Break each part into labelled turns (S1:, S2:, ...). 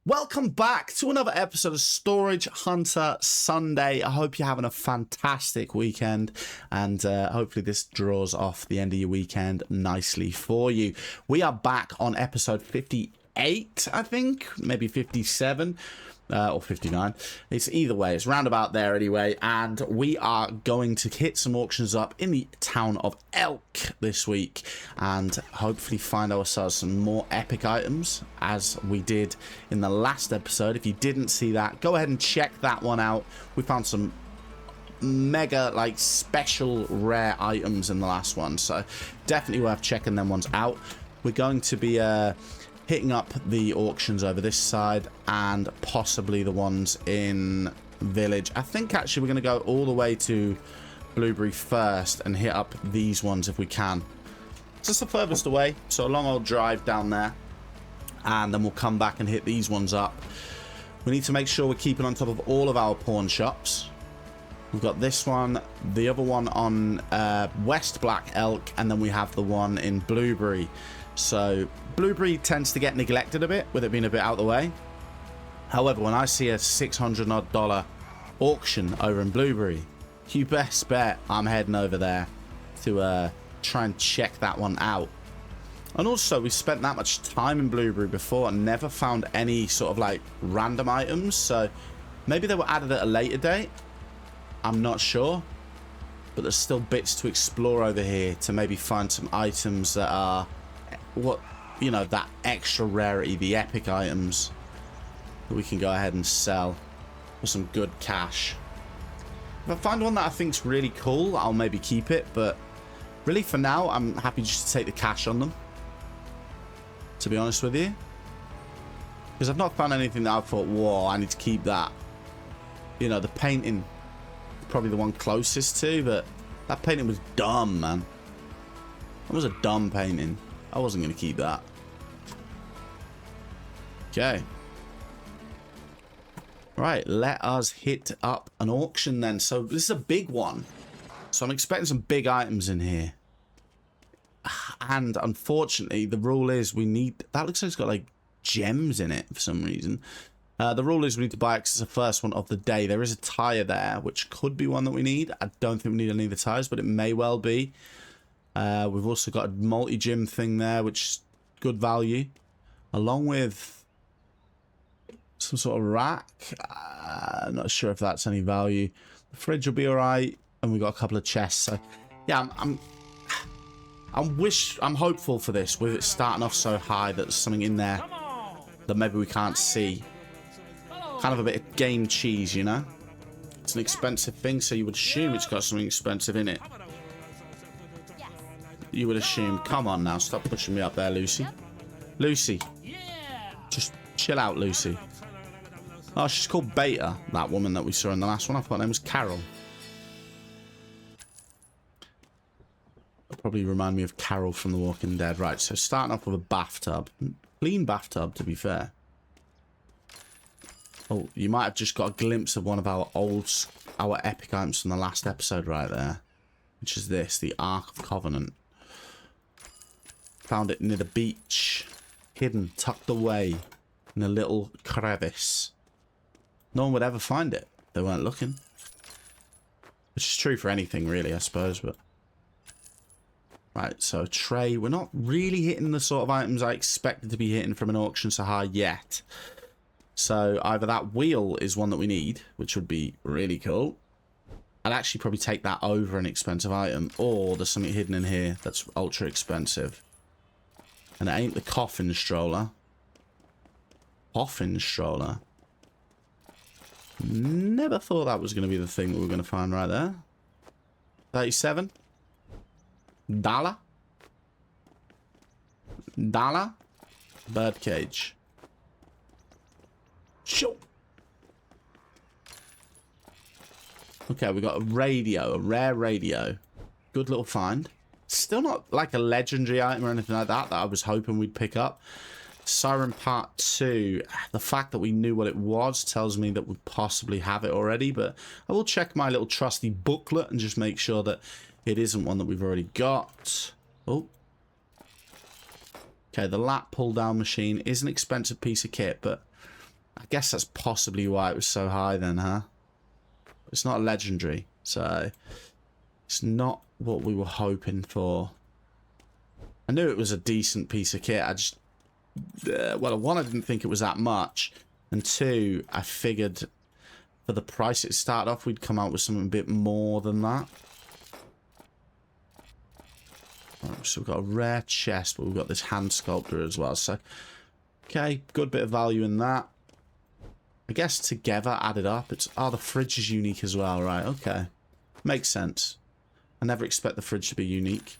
S1: Welcome back to another episode of Storage Hunter Sunday. I hope you're having a fantastic weekend, and hopefully this draws off the end of your weekend nicely for you. We are back on episode 58, I think, maybe 57. Or 59. It's either way. It's roundabout there anyway. And we are going to hit some auctions up in the town of Elk this week. And hopefully find ourselves some more epic items as we did in the last episode. If you didn't see that, go ahead and check that one out. We found some mega, like, special rare items in the last one. So definitely worth checking them ones out. We're going to be hitting up the auctions over this side and possibly the ones in village. I think actually we're going to go all the way to Blueberry first and hit up these ones if we can. It's just the furthest away, so a long old drive down there, and then we'll come back and hit these ones up. We need to make sure we're keeping on top of all of our pawn shops. We've got this one, the other one on West Black Elk, and then we have the one in Blueberry. So Blueberry tends to get neglected a bit with it being a bit out of the way. However, when I see a $600 odd auction over in Blueberry, you best bet I'm heading over there to try and check that one out. And also, we spent that much time in Blueberry before and never found any sort of like random items, so maybe they were added at a later date. I'm not sure, but there's still bits to explore over here to maybe find some items that are that extra rarity, the epic items that we can go ahead and sell for some good cash. If I find one that I think's really cool, I'll maybe keep it, but really for now I'm happy just to take the cash on them, to be honest with you, because I've not found anything that I thought, whoa, I need to keep that. You know, the painting probably the one closest to, but that painting was dumb, man. That was a dumb painting. I wasn't going to keep that. Okay. Right, let us hit up an auction then. So this is a big one. So I'm expecting some big items in here. And unfortunately, the rule is we need... That looks like it's got like gems in it for some reason. The rule is we need to buy it because it's the first one of the day. There is a tire there, which could be one that we need. I don't think we need any of the tires, but it may well be. We've also got a multi-gym thing there, which is good value, along with some sort of rack. I'm not sure if that's any value. The fridge will be all right, and we've got a couple of chests. So, yeah, I'm hopeful for this, with it starting off so high that there's something in there that maybe we can't see. Kind of a bit of game cheese, you know. It's an expensive thing, so you would assume it's got something expensive in it. You would assume. Come on now, stop pushing me up there, Lucy. Lucy. Just chill out, Lucy. Oh, she's called Beta, that woman that we saw in the last one. I thought her name was Carol. Probably remind me of Carol from The Walking Dead. Right, so starting off with a bathtub. Clean bathtub, to be fair. Oh, you might have just got a glimpse of one of our epic items from the last episode right there. Which is this, the Ark of Covenant. Found it near the beach, hidden, tucked away in a little crevice. No one would ever find it. They weren't looking. Which is true for anything, really, I suppose. But right, so tray. We're not really hitting the sort of items I expected to be hitting from an auction so high yet. So either that wheel is one that we need, which would be really cool. I'd actually probably take that over an expensive item, or there's something hidden in here that's ultra expensive. And it ain't the coffin stroller. Coffin stroller. Never thought that was going to be the thing that we were going to find right there. 37. Dollar. Dollar. Birdcage. Sure. Okay, we got a radio, a rare radio. Good little find. Still not like a legendary item or anything like that I was hoping we'd pick up. Siren Part 2. The fact that we knew what it was tells me that we possibly have it already, but I will check my little trusty booklet and just make sure that it isn't one that we've already got. Oh. Okay, the lap pull-down machine is an expensive piece of kit, but I guess that's possibly why it was so high then, huh? It's not a legendary, so it's not what we were hoping for. I knew it was a decent piece of kit. I just, well, one, I didn't think it was that much, and two, I figured for the price it started off, we'd come out with something a bit more than that. Right, so we've got a rare chest, but we've got this hand sculptor as well. So, okay, good bit of value in that. I guess together, added up, it's... Oh, the fridge is unique as well, right, okay. Makes sense. I never expect the fridge to be unique.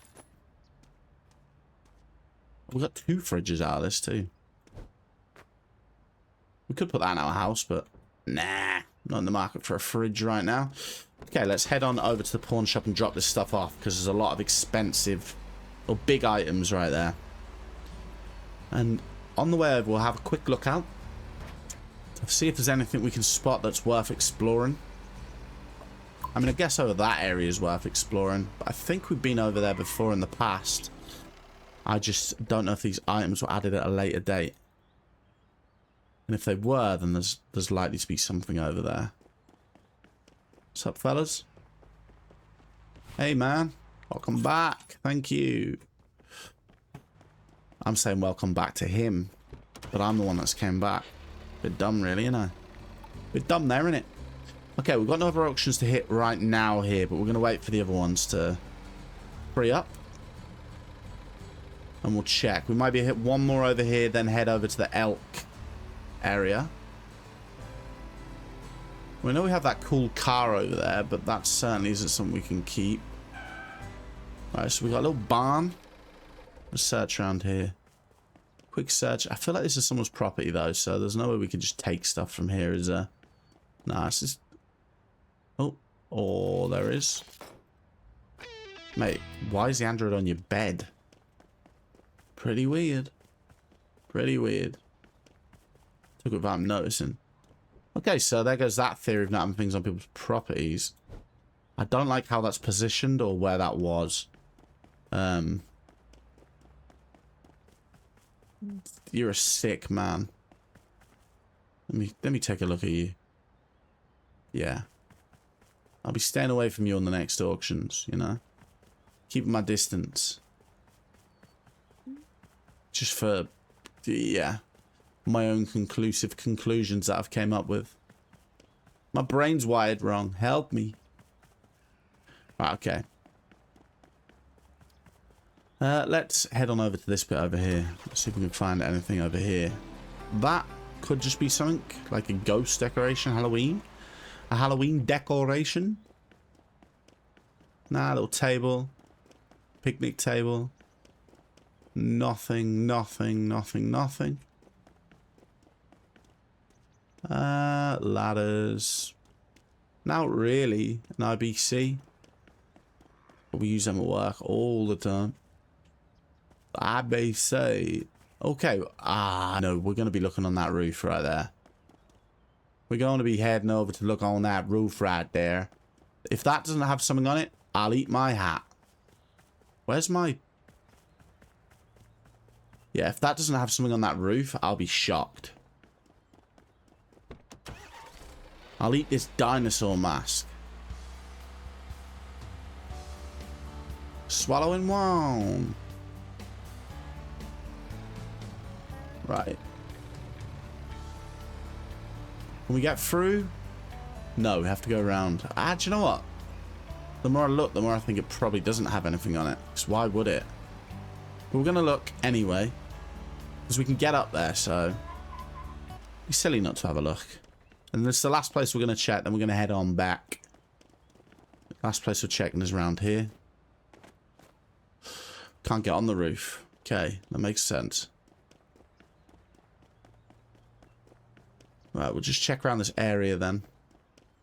S1: We've got 2 fridges out of this, too. We could put that in our house, but... Nah, not in the market for a fridge right now. Okay, let's head on over to the pawn shop and drop this stuff off, because there's a lot of expensive... or big items right there. And on the way over, we'll have a quick look out. See if there's anything we can spot that's worth exploring. I mean, I guess over that area is worth exploring. But I think we've been over there before in the past. I just don't know if these items were added at a later date. And if they were, then there's likely to be something over there. What's up, fellas? Hey, man. Welcome back. Thank you. I'm saying welcome back to him. But I'm the one that's came back. Bit dumb, really, innit? Bit dumb there, innit? Okay, we've got no other auctions to hit right now here, but we're going to wait for the other ones to free up. And we'll check. We might be hit one more over here, then head over to the elk area. We know we have that cool car over there, but that certainly isn't something we can keep. Right, so we got a little barn. Let's search around here. Quick search. I feel like this is someone's property, though, so there's no way we can just take stuff from here, is there? Nah, it's just... Oh, there is. Mate, why is the android on your bed? Pretty weird. Pretty weird. Took it without noticing. Okay, so there goes that theory of not having things on people's properties. I don't like how that's positioned or where that was. You're a sick man. Let me take a look at you. Yeah. I'll be staying away from you on the next auctions, you know? Keeping my distance. Just for, yeah, my own conclusive conclusions that I've came up with. My brain's wired wrong. Help me. Right, okay. Let's head on over to this bit over here. Let's see if we can find anything over here. That could just be something like a ghost decoration, Halloween. A Halloween decoration. Nah, little table. Picnic table. Nothing, nothing, nothing, nothing. Ladders. Not really an IBC. But we use them at work all the time. IBC. Okay. No, we're going to be looking on that roof right there. We're going to be heading over to look on that roof right there. If that doesn't have something on it, I'll eat my hat. Where's my... Yeah, if that doesn't have something on that roof, I'll be shocked. I'll eat this dinosaur mask. Swallowing one. Right. Can we get through? No, we have to go around. Ah, do you know what? The more I look, the more I think it probably doesn't have anything on it. Because why would it? But we're going to look anyway. Because we can get up there, so... It'd be silly not to have a look. And this is the last place we're going to check, then we're going to head on back. Last place we're checking is around here. Can't get on the roof. Okay, that makes sense. Right, we'll just check around this area then.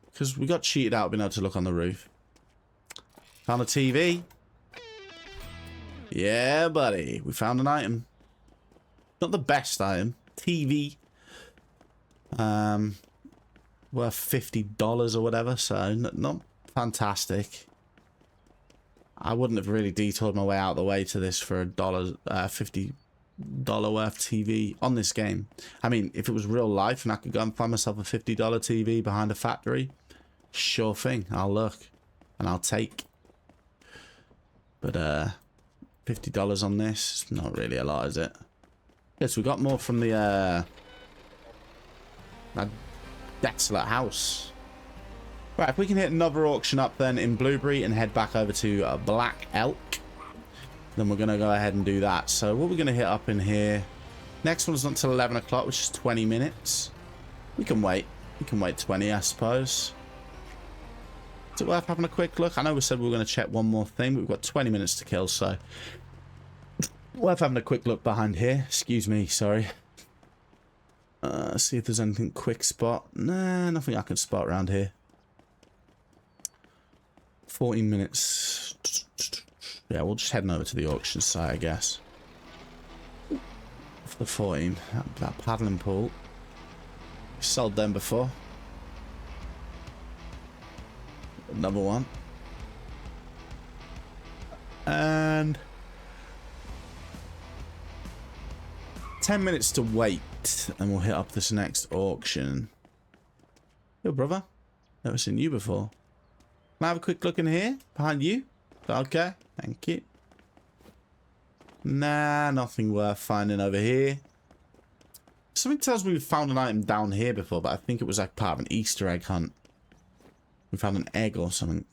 S1: Because we got cheated out being able to look on the roof. Found a TV. Yeah, buddy. We found an item. Not the best item. TV. Worth $50 or whatever, so not fantastic. I wouldn't have really detoured my way out of the way to this for $50 worth TV on this game. I mean, if it was real life and I could go and find myself a $50 TV behind a factory, sure thing, I'll look and I'll take. But $50 on this, not really a lot, is it? Yes, we got more from the that desolate house. Right, if we can hit another auction up then in Blueberry and head back over to Black Elk, then we're going to go ahead and do that. So what we're going to hit up in here, next one's not until 11 o'clock, which is 20 minutes. We can wait. We can wait 20, I suppose. Is it worth having a quick look? I know we said we were going to check one more thing, but we've got 20 minutes to kill, so worth having a quick look behind here. Excuse me, sorry. See if there's anything quick spot. Nah, nothing I can spot around here. 14 minutes. Yeah, we'll just head over to the auction site, I guess. For the 14. That paddling pool. Sold them before. Another one. And 10 minutes to wait, and we'll hit up this next auction. Yo, brother. Never seen you before. Can I have a quick look in here? Behind you? Okay, thank you. Nah, nothing worth finding over here. Something tells me we've found an item down here before, but I think it was like part of an Easter egg hunt. We found an egg or something.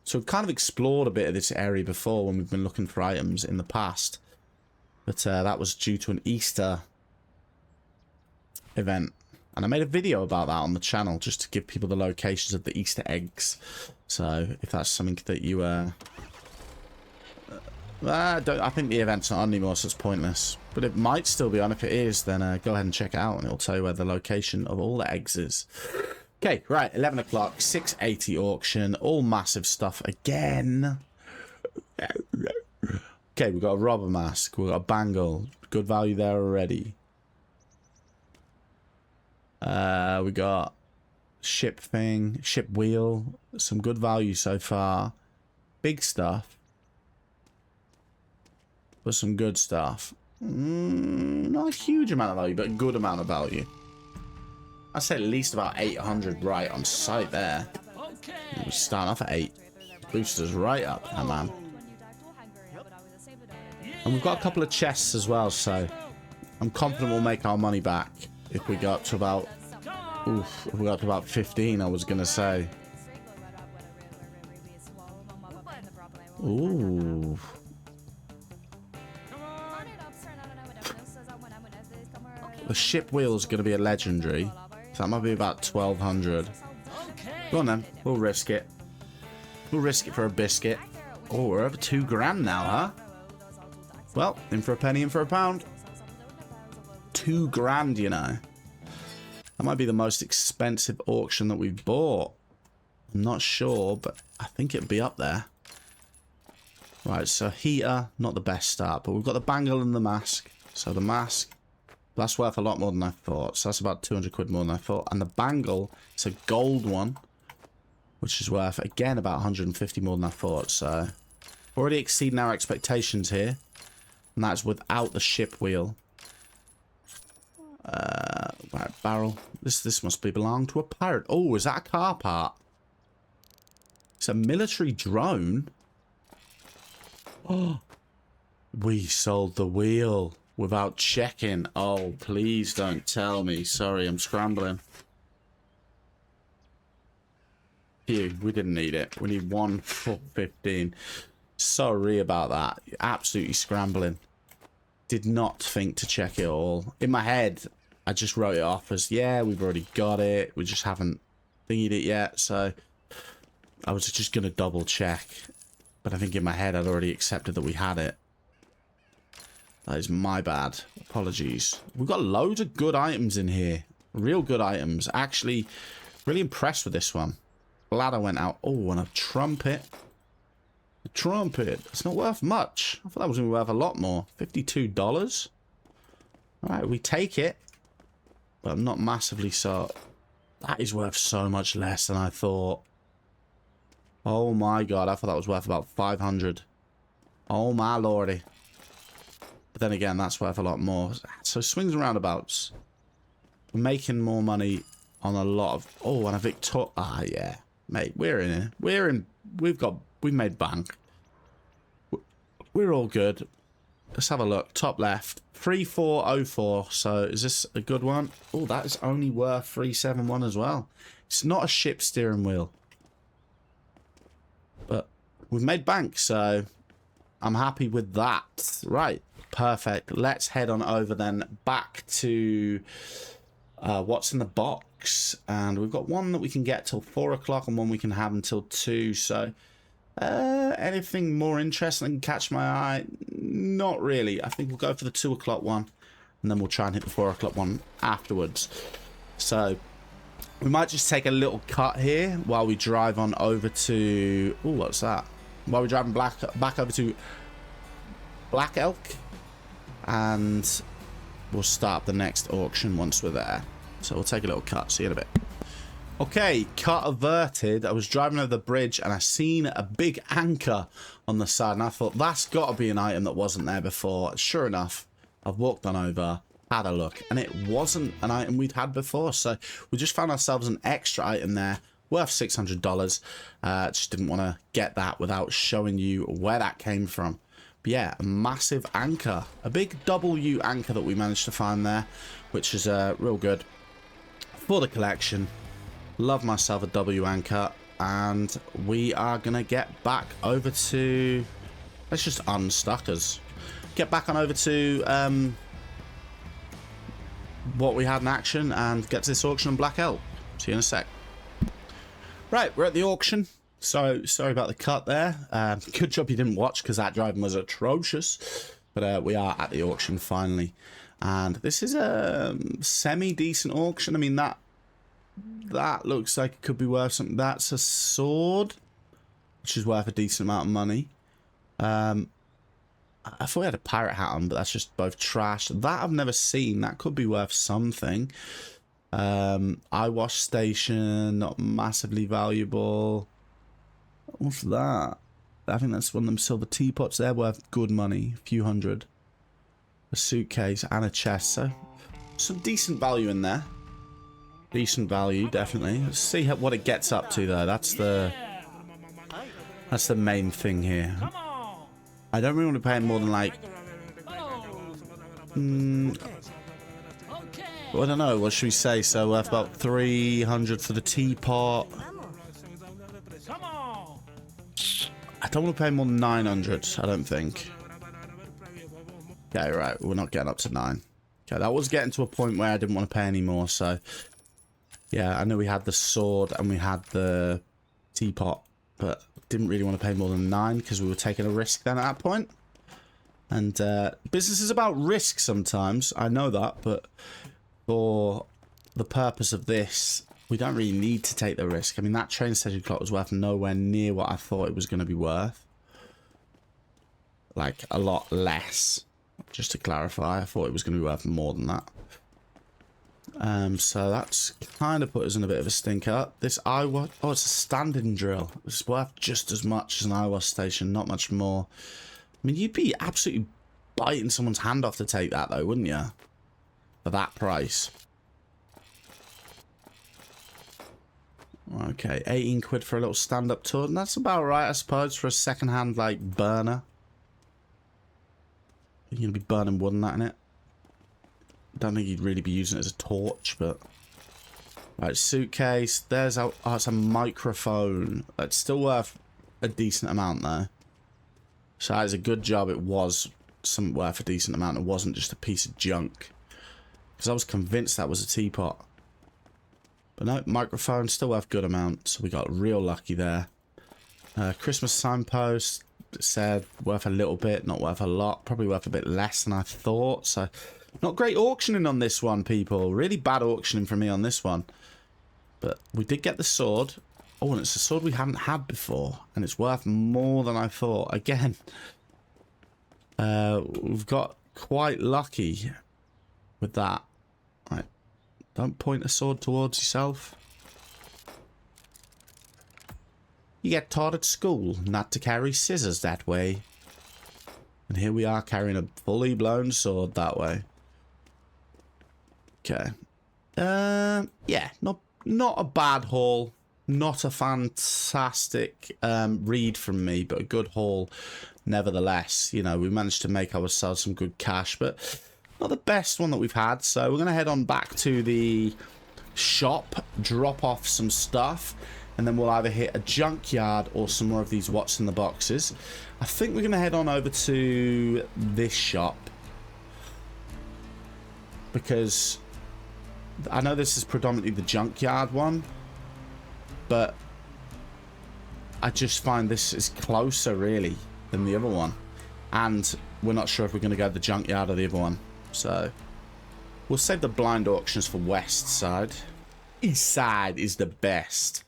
S1: So we've kind of explored a bit of this area before when we've been looking for items in the past. But that was due to an Easter event. And I made a video about that on the channel just to give people the locations of the Easter eggs. So if that's something that you... I think the event's not on anymore, so it's pointless. But it might still be on. If it is, then go ahead and check it out, and it'll tell you where the location of all the eggs is. Okay, right, 11 o'clock, 680 auction, all massive stuff again. Okay, we've got a robber mask, we've got a bangle, good value there already. We got ship thing, ship wheel, some good value so far. Big stuff. But some good stuff. Not a huge amount of value, but a good amount of value. I'd say at least about 800 right on site there. We're starting off at 8. Boosters right up, man. And we've got a couple of chests as well, so I'm confident we'll make our money back if we got to about... Oof, if we got to about 15, I was going to say. Ooh. The ship wheel is going to be a legendary. So that might be about 1200. Go on then. We'll risk it. We'll risk it for a biscuit. Oh, we're over 2 grand now, huh? Well, in for a penny, in for a pound. 2 grand, you know. That might be the most expensive auction that we've bought. I'm not sure, but I think it'd be up there. Right, so heater, not the best start, but we've got the bangle and the mask. So the mask, that's worth a lot more than I thought. So that's about 200 quid more than I thought. And the bangle, it's a gold one, which is worth, again, about 150 more than I thought. So already exceeding our expectations here. And that's without the ship wheel. Right, barrel. This must be belong to a pirate. Oh, is that a car part? It's a military drone. Oh, we sold the wheel without checking. Oh, please don't tell me. Sorry, I'm scrambling. Phew, we didn't need it. We need 1 for 15. Sorry about that. Absolutely scrambling. Did not think to check it all. In my head, I just wrote it off as, yeah, we've already got it. We just haven't thingied it yet. So I was just going to double check. But I think in my head, I'd already accepted that we had it. That is my bad. Apologies. We've got loads of good items in here. Real good items. Actually, really impressed with this one. Ladder went out. Oh, and a trumpet. A trumpet. It's not worth much. I thought that was going to be worth a lot more. $52. Alright, we take it. But I'm not massively so... That is worth so much less than I thought. Oh my god, I thought that was worth about 500. Oh my lordy. But then again, that's worth a lot more. So swings and roundabouts. We're making more money on a lot of... Oh, and a Victor... Ah, yeah. Mate, we're in it. We're in... We've made bank. We're all good. Let's have a look. Top left. 3404. So is this a good one? Oh, that is only worth 371 as well. It's not a ship steering wheel. But we've made bank, so I'm happy with that. Right. Perfect. Let's head on over then back to what's in the box. And we've got one that we can get till 4 o'clock and one we can have until 2. So anything more interesting that can catch my eye? Not really. I think we'll go for the 2 o'clock one. And then we'll try and hit the 4 o'clock one afterwards. So we might just take a little cut here while we drive on over to... Oh, what's that? While we're driving back over to Black Elk. And we'll start the next auction once we're there. So we'll take a little cut. See you in a bit. Okay, cut averted. I was driving over the bridge and I seen a big anchor on the side. And I thought, that's got to be an item that wasn't there before. Sure enough, I've walked on over, had a look. And it wasn't an item we'd had before. So we just found ourselves an extra item there. Worth $600. Just didn't want to get that without showing you where that came from. But yeah, a massive anchor. A big W anchor that we managed to find there. Which is real good for the collection. Love myself a W anchor. And we are going to get back over to... Let's just unstuck us. Get back on over to what we had in action. And get to this auction on Black Elk. See you in a sec. Right, we're at the auction. So, sorry about the cut there. Good job you didn't watch because that driving was atrocious. But we are at the auction finally. And this is a semi-decent auction. I mean, that looks like it could be worth something. That's a sword, which is worth a decent amount of money. I thought we had a pirate hat on, but that's just both trash. That I've never seen. That could be worth something. Eye wash station, not massively valuable. What's that? I think that's one of them silver teapots. They're worth good money, a few hundred. A suitcase and a chest, so some decent value in there. Decent value, definitely. Let's see what it gets up to, though. That's the main thing here. I don't really want to pay more than like. Well, I don't know. What should we say? So worth about 300 for the teapot. I don't want to pay more than 900. I don't think. Okay, right. We're not getting up to 9. Okay, that was getting to a point where I didn't want to pay any more. So, yeah, I know we had the sword and we had the teapot, but didn't really want to pay more than 9 because we were taking a risk then at that point. And business is about risk sometimes. I know that, but for the purpose of this, we don't really need to take the risk. I mean, that train station clock was worth nowhere near what I thought it was going to be worth. Like, a lot less. Just to clarify, I thought it was going to be worth more than that. So that's kind of put us in a bit of a stinker. This IWA... Oh, it's a standing drill. It's worth just as much as an IWA station, not much more. I mean, you'd be absolutely biting someone's hand off to take that, though, wouldn't you? For that price. Okay, 18 quid for a little stand-up tour. And that's about right, I suppose, for a second-hand, like, burner. You're going to be burning wood and that in it. Don't think you'd really be using it as a torch, but... Right, suitcase. There's a... Oh, it's a microphone. It's still worth a decent amount, though. So that is a good job it was something worth a decent amount. It wasn't just a piece of junk. Because I was convinced that was a teapot. But no, microphone, still worth a good amount. So we got real lucky there. Christmas signpost. Said worth a little bit, not worth a lot. Probably worth a bit less than I thought. So not great auctioning on this one, people. Really bad auctioning for me on this one. But we did get the sword. Oh, and it's a sword we haven't had before. And it's worth more than I thought. Again, we've got quite lucky with that. Right. Don't point a sword towards yourself. You get taught at school not to carry scissors that way. And here we are carrying a fully blown sword that way. Okay. Yeah, not a bad haul. Not a fantastic read from me, but a good haul nevertheless. You know, we managed to make ourselves some good cash, but not the best one that we've had. So we're going to head on back to the shop, drop off some stuff, and then we'll either hit a junkyard or some more of these what's in the boxes. I think we're going to head on over to this shop, because I know this is predominantly the junkyard one, but I just find this is closer really than the other one, and we're not sure if we're going to go to the junkyard or the other one, so we'll save the blind auctions for west side. East side is the best.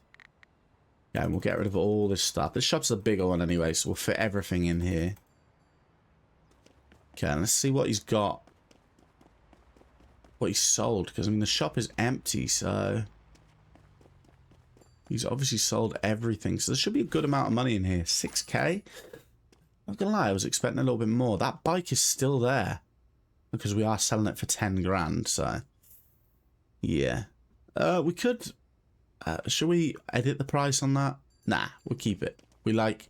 S1: Yeah, and we'll get rid of all this stuff. This shop's a bigger one anyway, so we'll fit everything in here. Okay, let's see what he's got. What he's sold, because I mean the shop is empty, so he's obviously sold everything. So there should be a good amount of money in here. 6k? Not gonna lie, I was expecting a little bit more. That bike is still there, because we are selling it for 10 grand, so yeah. We could should we edit the price on that? Nah, we'll keep it. We like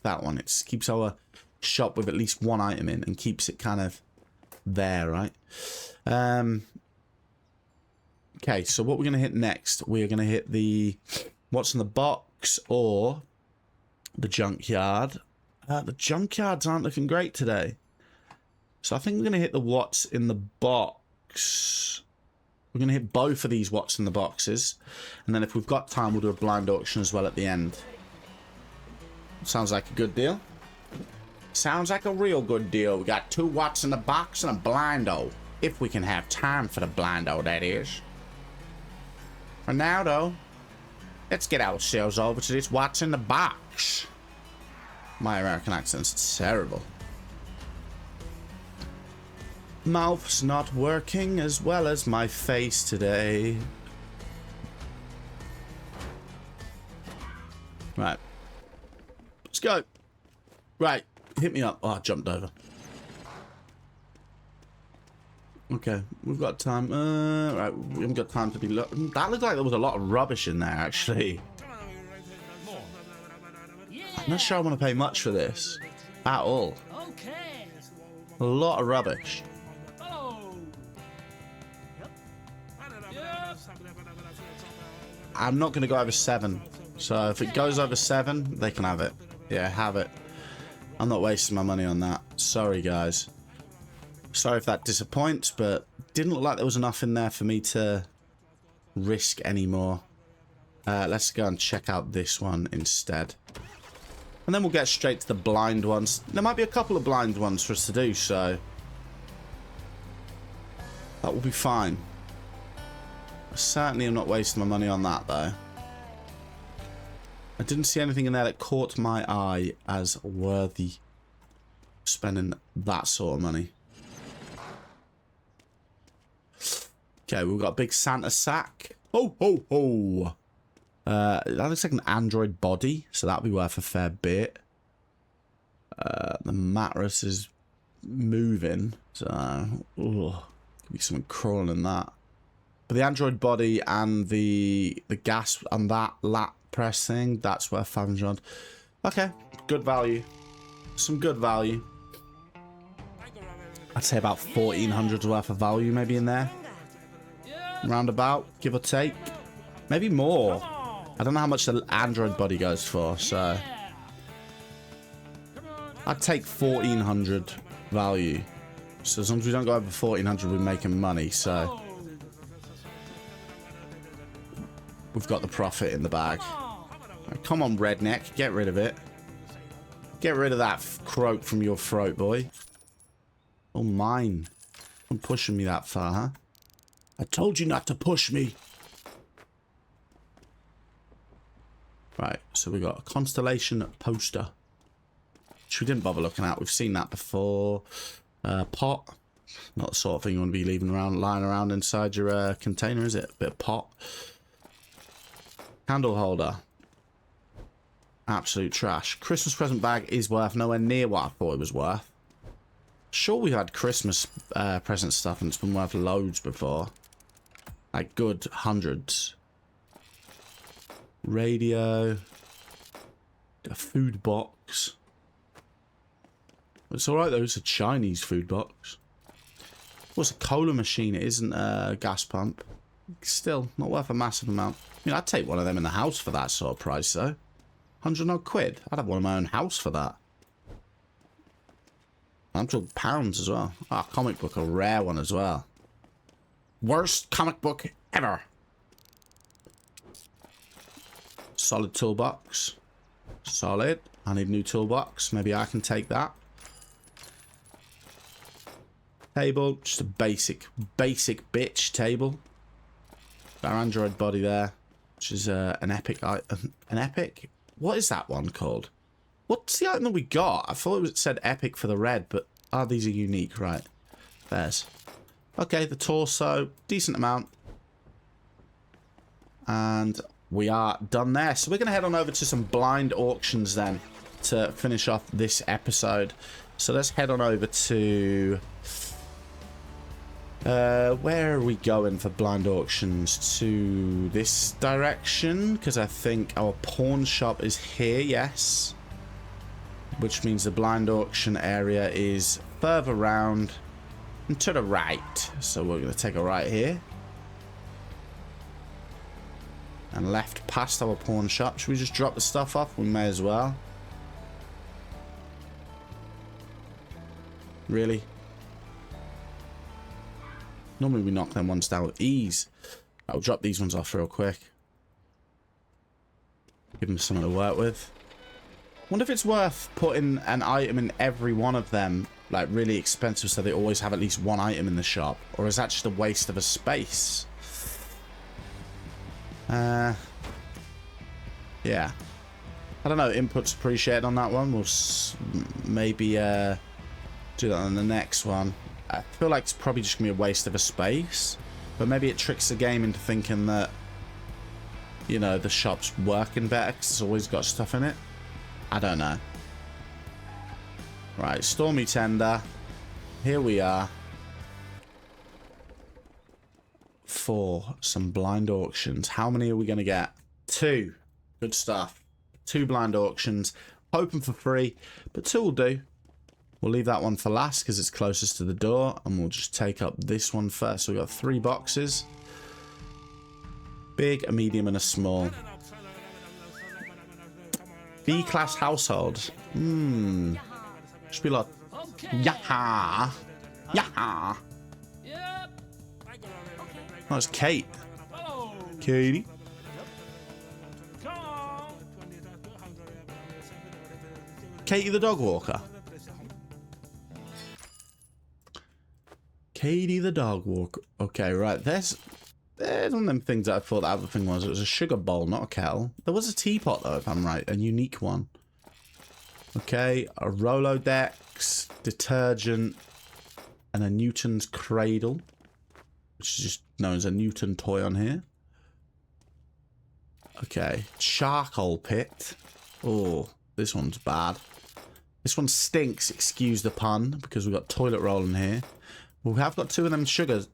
S1: that one. It keeps our shop with at least one item in and keeps it kind of there, right? Okay, so what we're going to hit next, we're going to hit the what's in the box or the junkyard. The junkyards aren't looking great today. So I think we're going to hit the what's in the box. We're going to hit both of these what's in the boxes. And then if we've got time, we'll do a blind auction as well at the end. Sounds like a good deal. Sounds like a real good deal. We got 2 what's in the box and a blindo. If we can have time for the blindo, that is. For now, though, let's get ourselves over to this what's in the box. My American accent's terrible. Mouth's not working as well as my face today. Right. Let's go. Right. Hit me up. Oh, I jumped over. Okay. We've got time. Right. We haven't got time to be... That looked like there was a lot of rubbish in there, actually. I'm not sure I want to pay much for this. At all. A lot of rubbish. I'm not going to go over 7. So if it goes over 7, they can have it. Yeah, have it. I'm not wasting my money on that. Sorry, guys. Sorry if that disappoints, but didn't look like there was enough in there for me to risk anymore. Let's go and check out this one instead. And then we'll get straight to the blind ones. There might be a couple of blind ones for us to do, so that will be fine. I certainly am not wasting my money on that, though. I didn't see anything in there that caught my eye as worthy of spending that sort of money. Okay, we've got a big Santa sack. Ho, ho, ho. That looks like an android body, so that'll be worth a fair bit. The mattress is moving, so could be something crawling in that. But the android body and the gas and that lat press thing, that's worth 500. Okay, good value. Some good value. I'd say about 1400's worth of value maybe in there. Roundabout, give or take. Maybe more. I don't know how much the android body goes for, so I'd take 1400 value. So as long as we don't go over 1400, we're making money, so we've got the profit in the bag. Come on, redneck, get rid of it. Get rid of that croak from your throat, boy. Oh, mine. Don't pushing me that far, huh? I told you not to push me. Right, so we got a constellation poster, which we didn't bother looking at. We've seen that before. Pot. Not the sort of thing you want to be leaving around, lying around inside your container, is it? A bit of pot. Candle holder. Absolute trash. Christmas present bag is worth nowhere near what I thought it was worth. Sure, we had Christmas present stuff and it's been worth loads before. Like good hundreds. Radio. A food box. It's alright though, it's a Chinese food box. What's a cola machine? It isn't a gas pump. Still, not worth a massive amount. I mean, I'd take one of them in the house for that sort of price though. 100 odd quid. I'd have one in my own house for that. I'm talking pounds as well. Ah, oh, comic book, a rare one as well. Worst comic book ever. Solid toolbox. Solid. I need a new toolbox. Maybe I can take that. Table. Just a basic bitch table. Our Android body there. Which is an epic item. An epic? What is that one called? What's the item that we got? I thought it said epic for the red, but... Ah, these are unique, right. There's. Okay, the torso. Decent amount. And we are done there. So we're going to head on over to some blind auctions then to finish off this episode. So let's head on over to... where are we going for blind auctions? To this direction? Because I think our pawn shop is here, yes. Which means the blind auction area is further round and to the right. So we're going to take a right here. And left past our pawn shop. Should we just drop the stuff off? We may as well. Really? Normally we knock them ones down with ease. I'll drop these ones off real quick. Give them something to work with. Wonder if it's worth putting an item in every one of them, like really expensive, so they always have at least one item in the shop, or is that just a waste of a space? Yeah. I don't know. Input's appreciated on that one. We'll maybe do that on the next one. I feel like it's probably just gonna be a waste of a space, but maybe it tricks the game into thinking that, you know, the shop's working better because it's always got stuff in it. I don't know. Right, Stormy Tender. Here we are. For some blind auctions. How many are we going to get? 2. Good stuff. 2 blind auctions. Hoping for 3, but 2 will do. We'll leave that one for last because it's closest to the door. And we'll just take up this one first. So we've got 3 boxes. Big, a medium, and a small. B-class household. Should be like, yaha, yaha. Oh, it's Kate. Katie. Katie the dog walker. Katie the dog walker. Okay, right. There's one of them things that I thought the other thing was. It was a sugar bowl, not a kettle. There was a teapot, though, if I'm right. A unique one. Okay, a Rolodex, detergent, and a Newton's cradle. Which is just known as a Newton toy on here. Okay, charcoal pit. Oh, this one's bad. This one stinks, excuse the pun, because we've got toilet roll in here. Well, we have got 2 of them sugars.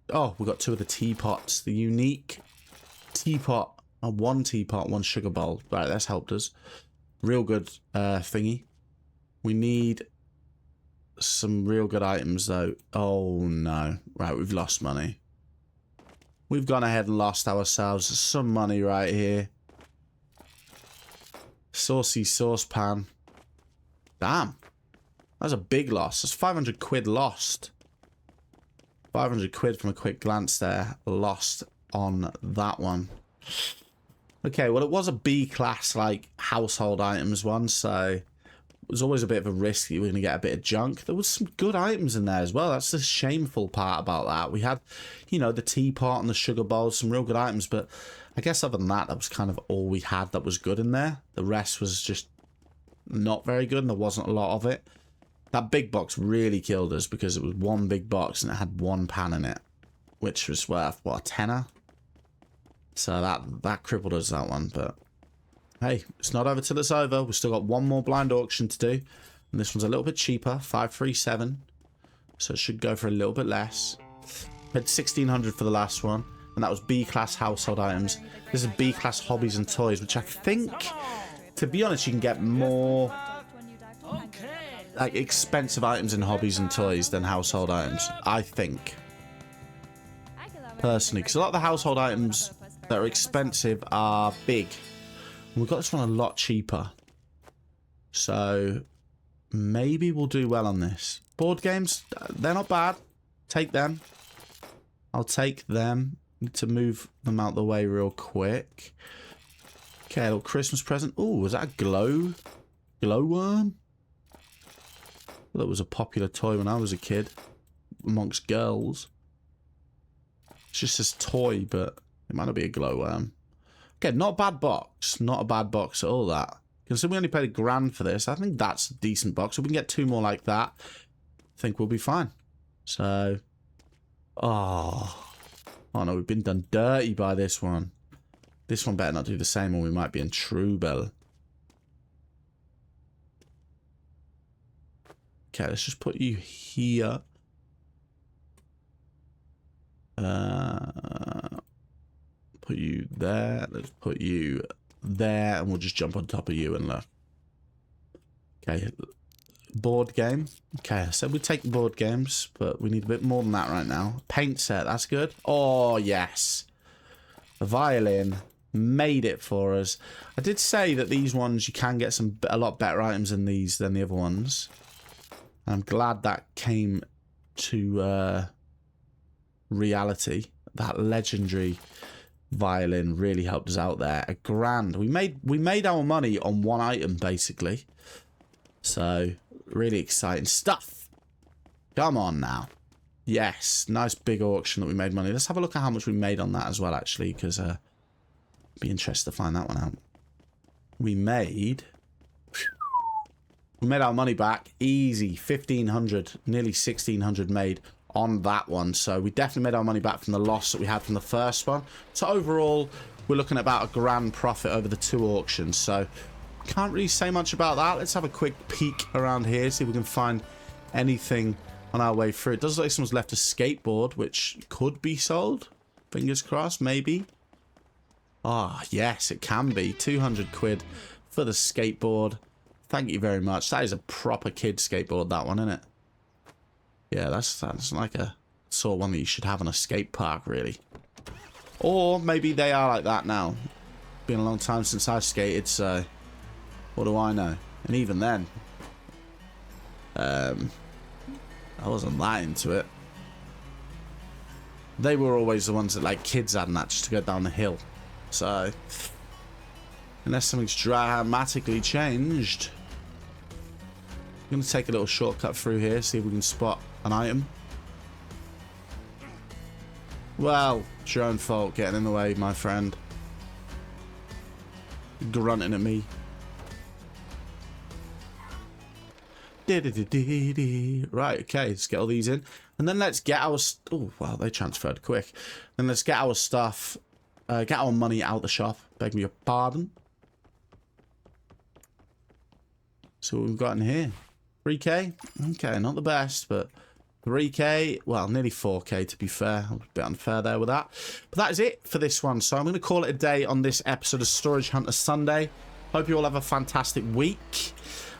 S1: Oh, we've got 2 of the teapots. The unique teapot. 1 teapot, 1 sugar bowl. Right, that's helped us. Real good thingy. We need some real good items, though. Oh, no. Right, we've lost money. We've gone ahead and lost ourselves some money right here. Saucy saucepan. Damn. That's a big loss. That's 500 quid lost. 500 quid from a quick glance there. Lost on that one. Okay, well, it was a B-class, like, household items one, so it was always a bit of a risk that you were going to get a bit of junk. There was some good items in there as well. That's the shameful part about that. We had, you know, the teapot and the sugar bowl, some real good items, but I guess other than that, that was kind of all we had that was good in there. The rest was just not very good, and there wasn't a lot of it. That big box really killed us because it was 1 big box and it had 1 pan in it, which was worth, what, a tenner? So that crippled us, that one. But hey, it's not over till it's over. We've still got 1 more blind auction to do. And this one's a little bit cheaper, 537. So it should go for a little bit less. Paid 1,600 for the last one. And that was B-class household items. This is B-class hobbies and toys, which I think, to be honest, you can get more like expensive items in hobbies and toys than household items, I think. Personally, because a lot of the household items that are expensive are big. And we've got this one a lot cheaper. So maybe we'll do well on this. Board games, they're not bad. Take them. I'll take them. Need to move them out the way real quick. Okay, a little Christmas present. Oh, was that a glowworm? That was a popular toy when I was a kid amongst girls. It's just this toy, but it might not be a glowworm. Okay, not a bad box. Not a bad box at all, that. Considering we only paid £1,000 for this, I think that's a decent box. If we can get 2 more like that, I think we'll be fine. So, oh no, we've been done dirty by this one. This one better not do the same or we might be in trouble. Okay, let's just put you here. Put you there. Let's put you there, and we'll just jump on top of you and look. Okay, board game. Okay, I said we'd take board games, but we need a bit more than that right now. Paint set, that's good. Oh, yes. The violin made it for us. I did say that these ones, you can get a lot better items in these than the other ones. I'm glad that came to reality. That legendary violin really helped us out there. £1,000. We made our money on one item basically. So really exciting stuff. Come on now. Yes, nice big auction that we made money. Let's have a look at how much we made on that as well, actually, because be interested to find that one out. We made our money back easy. 1,500, nearly 1,600 made on that one. So we definitely made our money back from the loss that we had from the first one. So overall, we're looking at about £1,000 profit over the 2 auctions. So can't really say much about that. Let's have a quick peek around here, see if we can find anything on our way through. It does look like someone's left a skateboard, which could be sold. Fingers crossed, maybe. Ah, yes, it can be. 200 quid for the skateboard. Thank you very much. That is a proper kid skateboard, that one, isn't it? Yeah, that's like a sort of one that you should have on a skate park, really. Or maybe they are like that now. Been a long time since I've skated, so what do I know? And even then, I wasn't that into it. They were always the ones that like kids had and that just to go down the hill. So unless something's dramatically changed, I'm going to take a little shortcut through here, see if we can spot an item. Well, it's your own fault getting in the way, my friend. Grunting at me. Right, okay, let's get all these in. And then let's get our... Oh, wow, they transferred quick. Then let's get our stuff, get our money out the shop. Beg me your pardon. So what we've got in here. 3k? Okay, not the best, but 3k. Well, nearly 4k to be fair. I'm a bit unfair there with that. But that is it for this one. So I'm going to call it a day on this episode of Storage Hunter Sunday. Hope you all have a fantastic week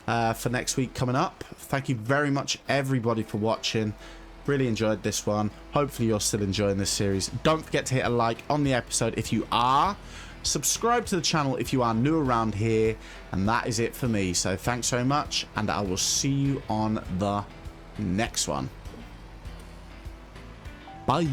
S1: for next week coming up. Thank you very much, everybody, for watching. Really enjoyed this one. Hopefully you're still enjoying this series. Don't forget to hit a like on the episode if you are. Subscribe to the channel if you are new around here. And that is it for me. So thanks very much, and I will see you on the next one. Bye.